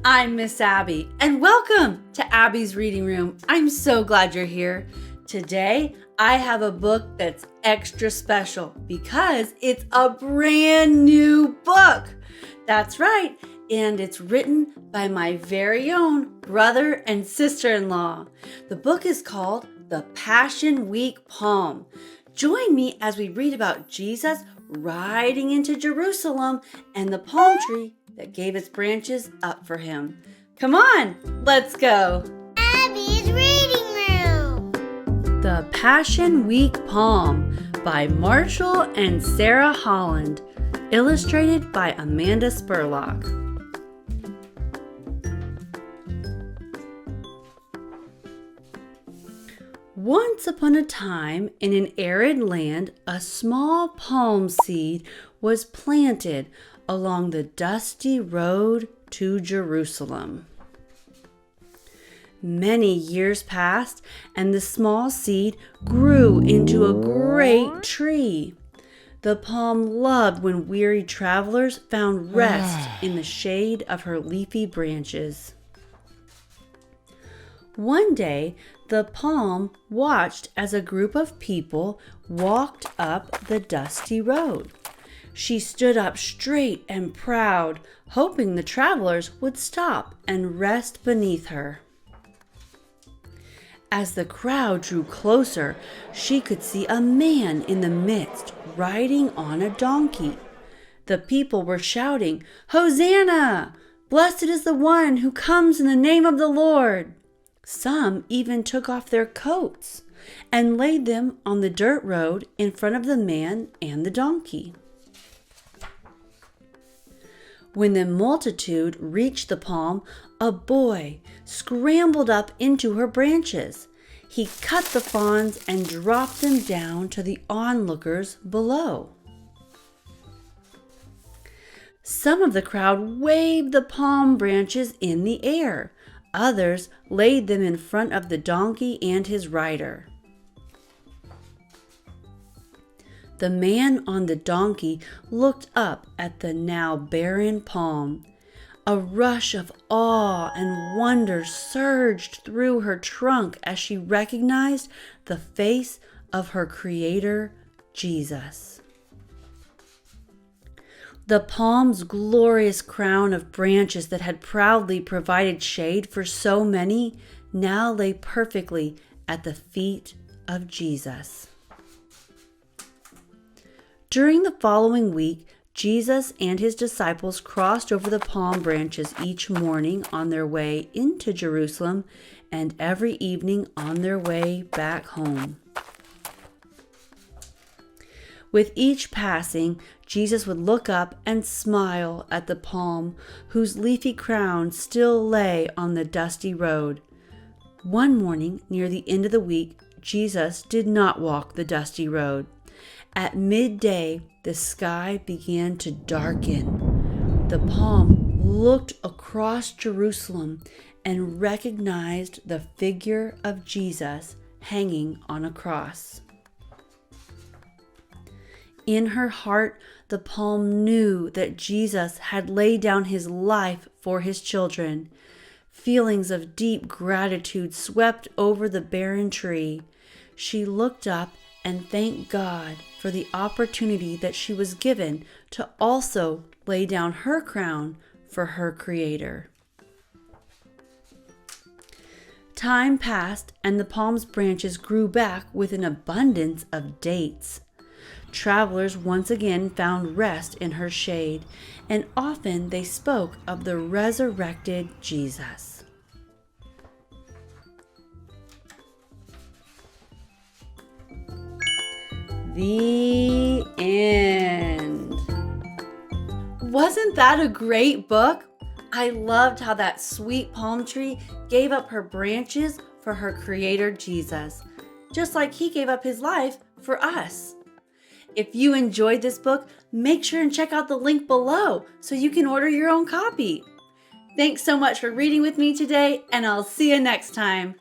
I'm Miss Abby, and welcome to Abby's Reading Room. I'm so glad you're here. Today, I have a book that's extra special because it's a brand new book. That's right, and it's written by my very own brother and sister-in-law. The book is called The Passion Week Poem. Join me as we read about Jesus riding into Jerusalem and the palm tree that gave its branches up for him. Come on, let's go. Abby's Reading Room. The Passion Week Poem by Marshall and Sarah Holland. Illustrated by Amanda Spurlock. Once upon a time, in an arid land, a small palm seed was planted along the dusty road to Jerusalem. Many years passed, and the small seed grew into a great tree. The palm loved when weary travelers found rest in the shade of her leafy branches. One day, the palm watched as a group of people walked up the dusty road. She stood up straight and proud, hoping the travelers would stop and rest beneath her. As the crowd drew closer, she could see a man in the midst riding on a donkey. The people were shouting, "Hosanna! Blessed is the one who comes in the name of the Lord!" Some even took off their coats and laid them on the dirt road in front of the man and the donkey. When the multitude reached the palm, a boy scrambled up into her branches. He cut the fronds and dropped them down to the onlookers below. Some of the crowd waved the palm branches in the air. Others laid them in front of the donkey and his rider. The man on the donkey looked up at the now barren palm. A rush of awe and wonder surged through her trunk as she recognized the face of her Creator, Jesus. The palm's glorious crown of branches that had proudly provided shade for so many now lay perfectly at the feet of Jesus. During the following week, Jesus and his disciples crossed over the palm branches each morning on their way into Jerusalem and every evening on their way back home. With each passing, Jesus would look up and smile at the palm, whose leafy crown still lay on the dusty road. One morning, near the end of the week, Jesus did not walk the dusty road. At midday, the sky began to darken. The palm looked across Jerusalem and recognized the figure of Jesus hanging on a cross. In her heart, the palm knew that Jesus had laid down his life for his children. Feelings of deep gratitude swept over the barren tree. She looked up and thanked God for the opportunity that she was given to also lay down her crown for her Creator. Time passed, and the palm's branches grew back with an abundance of dates. Travelers once again found rest in her shade, and often they spoke of the resurrected Jesus. The end. Wasn't that a great book? I loved how that sweet palm tree gave up her branches for her Creator Jesus, just like he gave up his life for us. If you enjoyed this book, make sure and check out the link below so you can order your own copy. Thanks so much for reading with me today, and I'll see you next time.